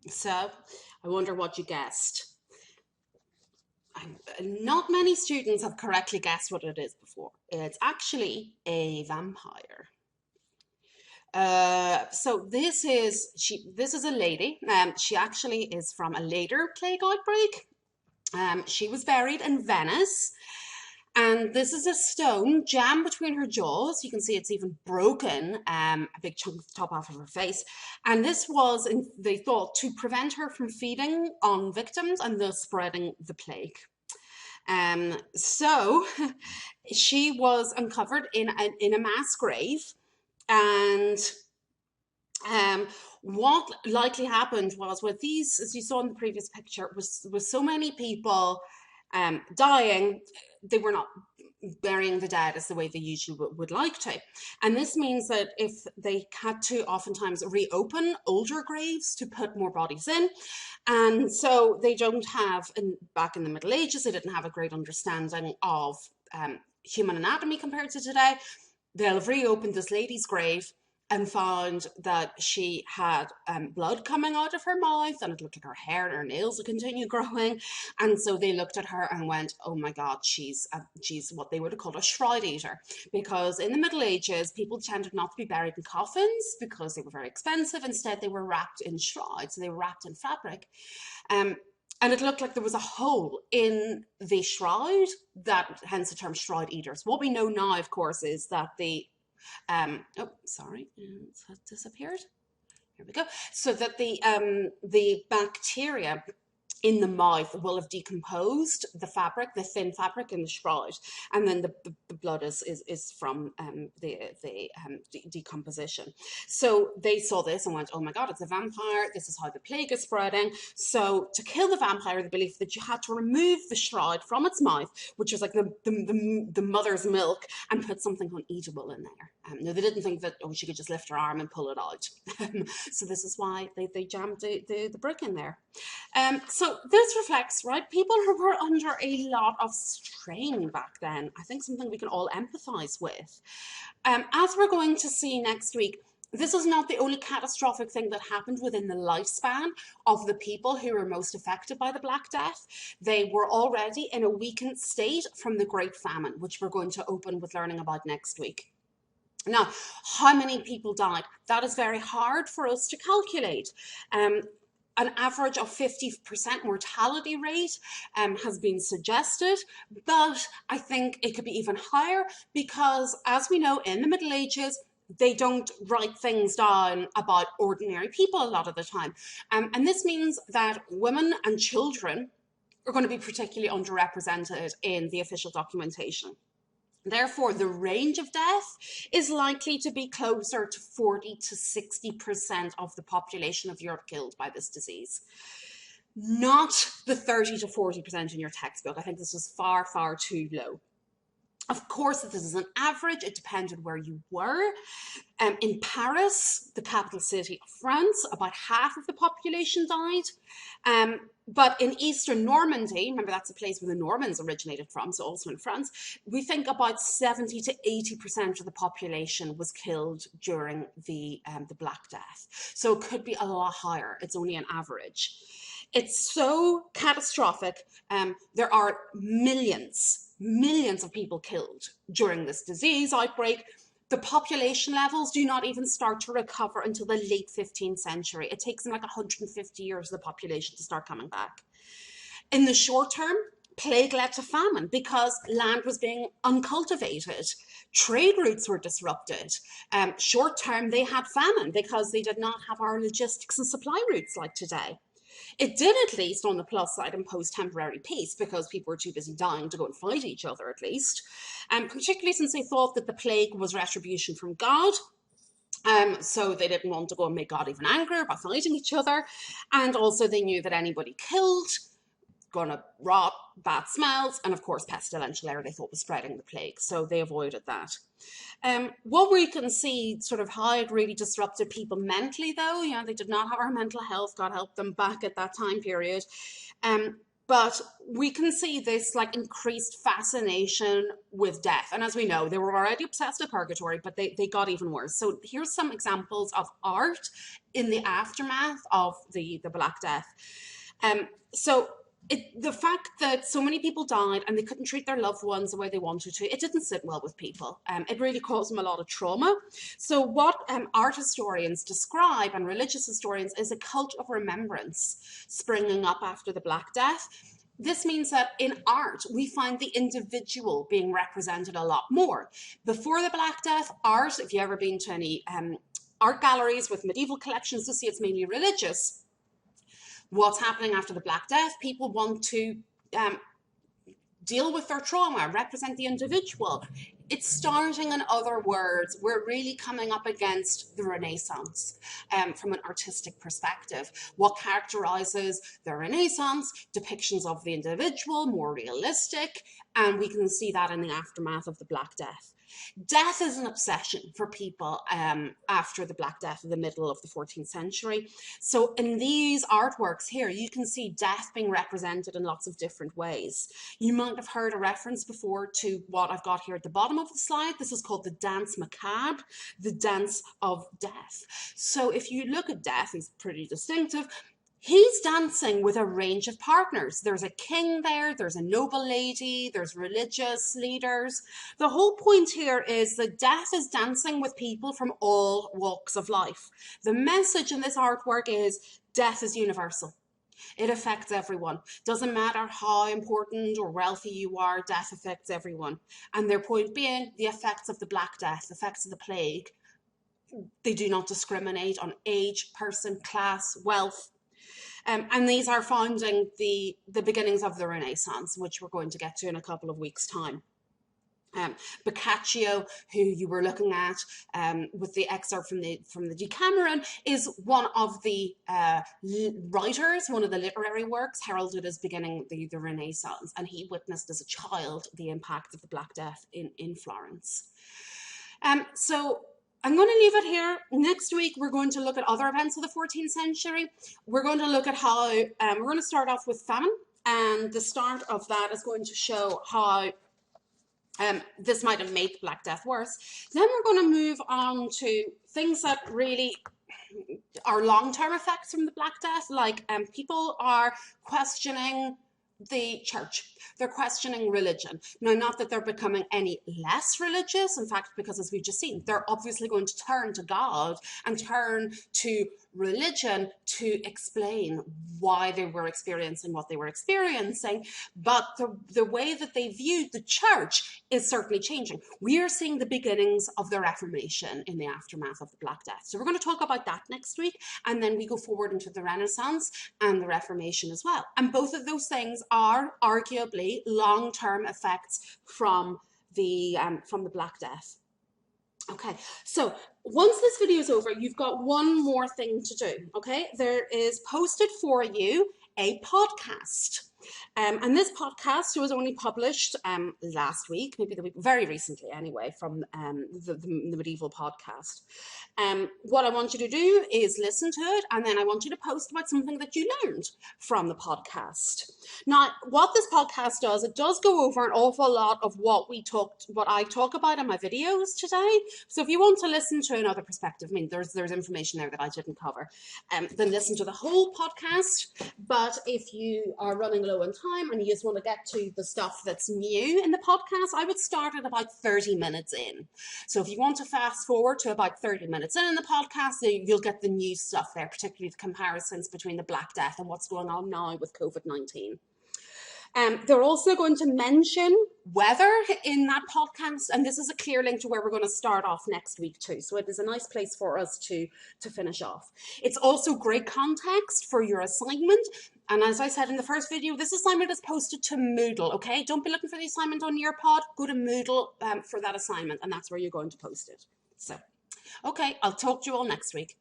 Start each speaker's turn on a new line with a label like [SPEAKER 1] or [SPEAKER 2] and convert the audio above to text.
[SPEAKER 1] So I wonder what you guessed. Not many students have correctly guessed what it is before. It's actually a vampire. So this is a lady. She actually is from a later plague outbreak. She was buried in Venice, and this is a stone jammed between her jaws. You can see it's even broken, a big chunk of the top half of her face. And this was, they thought, to prevent her from feeding on victims and thus spreading the plague. So she was uncovered in a mass grave, and um, what likely happened was with these, as you saw in the previous picture, was so many people dying, they were not burying the dead as the way they usually would like to. And this means that if they had to oftentimes reopen older graves to put more bodies in, and so they don't have, and back in the Middle Ages, they didn't have a great understanding of human anatomy compared to today. They'll have reopened this lady's grave and found that she had blood coming out of her mouth, and it looked like her hair and her nails would continue growing. And so they looked at her and went, oh my God, she's what they would have called a shroud eater. Because in the Middle Ages, people tended not to be buried in coffins because they were very expensive. Instead, they were wrapped in shrouds, so they were wrapped in fabric. Um, and it looked like there was a hole in the shroud, that hence the term shroud eaters. What we know now, of course, is that oh, sorry, it's disappeared. Here we go. So that the bacteria in the mouth will have decomposed the fabric, the thin fabric in the shroud, and then the blood is from the decomposition. So they saw this and went, oh my God, it's a vampire. This is how the plague is spreading. So to kill the vampire, the belief that you had to remove the shroud from its mouth, which was like the mother's milk, and put something uneatable in there. No, they didn't think that, oh, she could just lift her arm and pull it out. So this is why they jammed the brick in there. So this reflects, right, people who were under a lot of strain back then. I think something we can all empathize with. As we're going to see next week, this is not the only catastrophic thing that happened within the lifespan of the people who were most affected by the Black Death. They were already in a weakened state from the Great Famine, which we're going to open with learning about next week. Now, how many people died? That is very hard for us to calculate. An average of 50% mortality rate has been suggested, but I think it could be even higher because, as we know, in the Middle Ages, they don't write things down about ordinary people a lot of the time. And this means that women and children are going to be particularly underrepresented in the official documentation. Therefore, the range of death is likely to be closer to 40 to 60% of the population of Europe killed by this disease. Not the 30 to 40% in your textbook. I think this was far, far too low. Of course, this is an average. It depended where you were. In Paris, the capital city of France, about half of the population died. But in Eastern Normandy, remember that's a place where the Normans originated from, so also in France, we think about 70 to 80% of the population was killed during the Black Death. So it could be a lot higher. It's only an average. It's so catastrophic. There are millions of people killed during this disease outbreak. The population levels do not even start to recover until the late 15th century. It takes them like 150 years for the population to start coming back. In the short term, plague led to famine because land was being uncultivated. Trade routes were disrupted. Short term, they had famine because they did not have our logistics and supply routes like today. It did, at least on the plus side, impose temporary peace because people were too busy dying to go and fight each other, at least. Particularly since they thought that the plague was retribution from God. So they didn't want to go and make God even angrier by fighting each other. And also they knew that anybody killed, gonna rot, bad smells, and of course pestilential air they thought was spreading the plague. So they avoided that. What we can see sort of how it really disrupted people mentally though, they did not have our mental health, God help them back at that time period. But we can see this like increased fascination with death. And as we know, they were already obsessed with purgatory, but they got even worse. So here's some examples of art in the aftermath of the Black Death. So the fact that so many people died and they couldn't treat their loved ones the way they wanted to, it didn't sit well with people. It really caused them a lot of trauma. So what art historians describe and religious historians is a cult of remembrance springing up after the Black Death. This means that in art, we find the individual being represented a lot more. Before the Black Death, art, if you've ever been to any art galleries with medieval collections, you'll see it's mainly religious. What's happening after the Black Death? People want to deal with their trauma, represent the individual. It's starting, in other words, we're really coming up against the Renaissance from an artistic perspective. What characterizes the Renaissance? Depictions of the individual, more realistic, and we can see that in the aftermath of the Black Death. Death is an obsession for people after the Black Death in the middle of the 14th century. So in these artworks here, you can see death being represented in lots of different ways. You might have heard a reference before to what I've got here at the bottom of the slide. This is called the Danse Macabre, the dance of death. So if you look at death, he's pretty distinctive. He's dancing with a range of partners. There's a king there, there's a noble lady, there's religious leaders. The whole point here is that death is dancing with people from all walks of life. The message in this artwork is death is universal. It affects everyone. Doesn't matter how important or wealthy you are, death affects everyone. And their point being, the effects of the Black Death, the effects of the plague, they do not discriminate on age, person, class, wealth. And these are founding the beginnings of the Renaissance, which we're going to get to in a couple of weeks' time. Boccaccio, who you were looking at with the excerpt from the Decameron, is one of the writers, one of the literary works heralded as beginning the Renaissance, and he witnessed as a child the impact of the Black Death in Florence. So I'm going to leave it here. Next week, we're going to look at other events of the 14th century. We're going to look at how, we're going to start off with famine, and the start of that is going to show how this might have made the Black Death worse. Then we're going to move on to things that really are long-term effects from the Black Death, like people are questioning the church. They're questioning religion. Now, not that they're becoming any less religious, in fact, because as we've just seen, they're obviously going to turn to God and turn to religion to explain why they were experiencing what they were experiencing, but the way that they viewed the church is certainly changing. We are seeing the beginnings of the Reformation in the aftermath of the Black Death. So we're going to talk about that next week, and then we go forward into the Renaissance and the Reformation as well. And both of those things are arguably long-term effects from the Black Death. Okay, so once this video is over, you've got one more thing to do, okay? There is posted for you a podcast. And this podcast was only published last week, maybe the week, very recently anyway, from the Medieval Podcast. What I want you to do is listen to it, and then I want you to post about something that you learned from the podcast. Now, what this podcast does, it does go over an awful lot of what I talk about in my videos today. So if you want to listen to another perspective, I mean, there's information there that I didn't cover, then listen to the whole podcast. But if you are running low on time and you just want to get to the stuff that's new in the podcast, I would start at about 30 minutes in. So if you want to fast forward to about 30 minutes in the podcast, you'll get the new stuff there, particularly the comparisons between the Black Death and what's going on now with COVID-19. They're also going to mention weather in that podcast, and this is a clear link to where we're going to start off next week too. So it is a nice place for us to finish off. It's also great context for your assignment. And as I said in the first video, this assignment is posted to Moodle, okay? Don't be looking for the assignment on Nearpod. Go to Moodle for that assignment, and that's where you're going to post it. So, okay, I'll talk to you all next week.